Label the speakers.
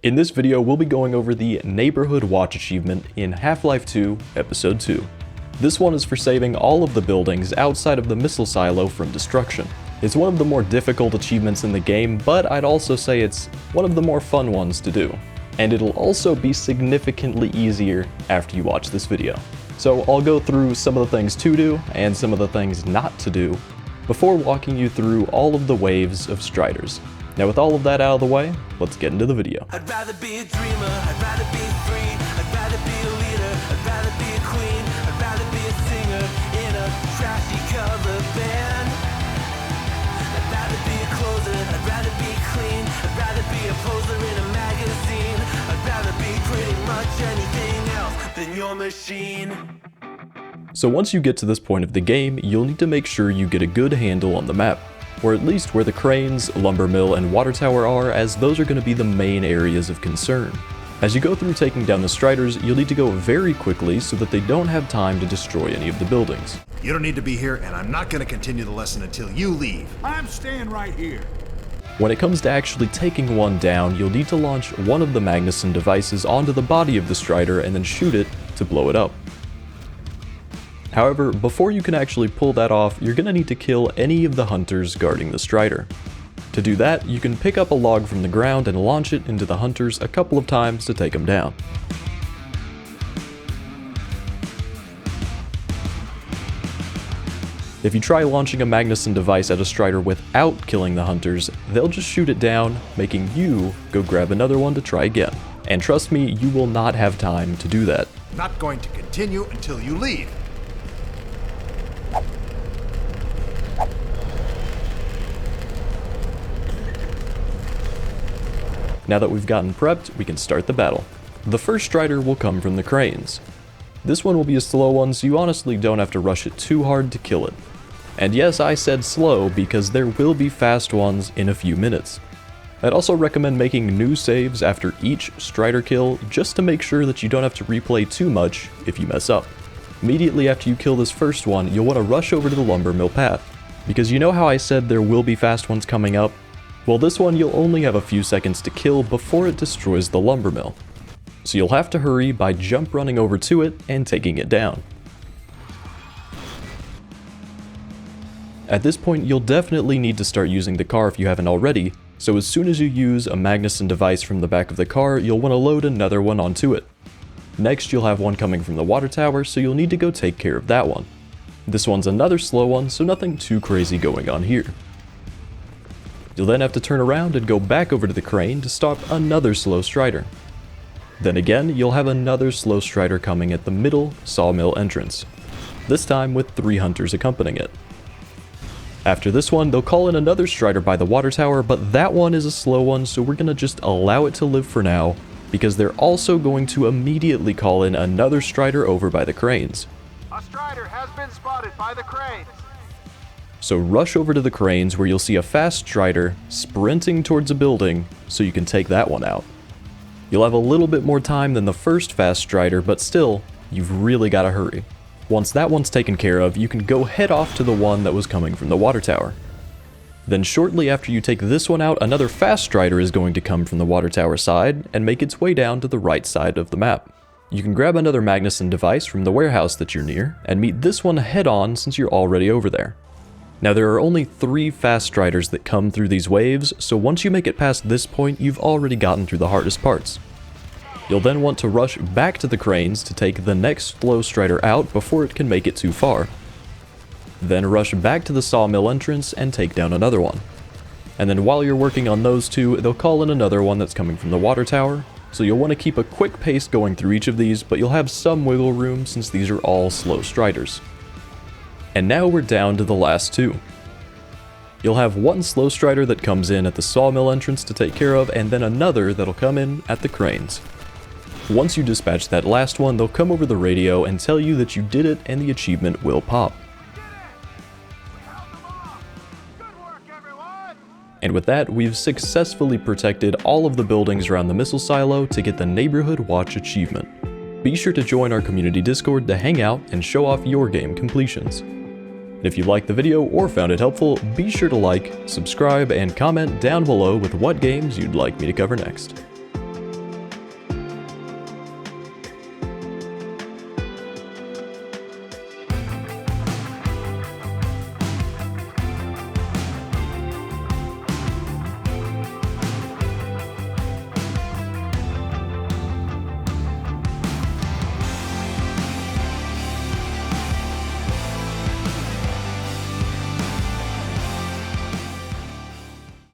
Speaker 1: In this video, we'll be going over the Neighborhood Watch achievement in Half-Life 2, Episode 2. This one is for saving all of the buildings outside of the missile silo from destruction. It's one of the more difficult achievements in the game, but I'd also say it's one of the more fun ones to do. And it'll also be significantly easier after you watch this video. So I'll go through some of the things to do and some of the things not to do before walking you through all of the waves of Striders. Now with all of that out of the way, let's get into the video.
Speaker 2: I'd rather be a dreamer, I'd rather be free, I'd rather be a leader, I'd rather be a queen, I'd rather be a singer in a trashy cover band. I'd rather be a closer, I'd rather be clean, I'd rather be a poser in a magazine, I'd rather be pretty much anything else than your machine.
Speaker 1: So once you get to this point of the game, you'll need to make sure you get a good handle on the map, or at least where the cranes, lumber mill, and water tower are, as those are going to be the main areas of concern. As you go through taking down the Striders, you'll need to go very quickly so that they don't have time to destroy any of the buildings.
Speaker 3: You don't need to be here, and I'm not going to continue the lesson until you leave.
Speaker 4: I'm staying right here.
Speaker 1: When it comes to actually taking one down, you'll need to launch one of the Magnuson devices onto the body of the Strider and then shoot it to blow it up. However, before you can actually pull that off, you're going to need to kill any of the hunters guarding the Strider. To do that, you can pick up a log from the ground and launch it into the hunters a couple of times to take them down. If you try launching a Magnuson device at a Strider without killing the hunters, they'll just shoot it down, making you go grab another one to try again. And trust me, you will not have time to do that.
Speaker 3: Not going to continue until you leave.
Speaker 1: Now that we've gotten prepped, we can start the battle. The first Strider will come from the cranes. This one will be a slow one, so you honestly don't have to rush it too hard to kill it. And yes, I said slow because there will be fast ones in a few minutes. I'd also recommend making new saves after each Strider kill, just to make sure that you don't have to replay too much if you mess up. Immediately after you kill this first one, you'll want to rush over to the lumber mill path. Because you know how I said there will be fast ones coming up? Well, this one you'll only have a few seconds to kill before it destroys the lumber mill. So you'll have to hurry by jump running over to it and taking it down. At this point, you'll definitely need to start using the car if you haven't already, so as soon as you use a Magnuson device from the back of the car, you'll want to load another one onto it. Next, you'll have one coming from the water tower, so you'll need to go take care of that one. This one's another slow one, so nothing too crazy going on here. You'll then have to turn around and go back over to the crane to stop another slow Strider. Then again, you'll have another slow Strider coming at the middle sawmill entrance, this time with 3 hunters accompanying it. After this one, they'll call in another Strider by the water tower, but that one is a slow one, so we're gonna just allow it to live for now, because they're also going to immediately call in another Strider over by the cranes.
Speaker 4: A Strider has been spotted by the cranes.
Speaker 1: So rush over to the cranes where you'll see a fast Strider sprinting towards a building so you can take that one out. You'll have a little bit more time than the first fast Strider, but still, you've really got to hurry. Once that one's taken care of, you can go head off to the one that was coming from the water tower. Then shortly after you take this one out, another fast Strider is going to come from the water tower side and make its way down to the right side of the map. You can grab another Magnuson device from the warehouse that you're near and meet this one head on since you're already over there. Now there are only 3 fast Striders that come through these waves, so once you make it past this point, you've already gotten through the hardest parts. You'll then want to rush back to the cranes to take the next slow Strider out before it can make it too far. Then rush back to the sawmill entrance and take down another one. And then while you're working on those two, they'll call in another one that's coming from the water tower, so you'll want to keep a quick pace going through each of these, but you'll have some wiggle room since these are all slow Striders. And now we're down to the last 2. You'll have one slow Strider that comes in at the sawmill entrance to take care of, and then another that'll come in at the cranes. Once you dispatch that last one, they'll come over the radio and tell you that you did it and the achievement will pop. And with that, we've successfully protected all of the buildings around the missile silo to get the Neighborhood Watch achievement. Be sure to join our community Discord to hang out and show off your game completions. If you liked the video or found it helpful, be sure to like, subscribe, and comment down below with what games you'd like me to cover next.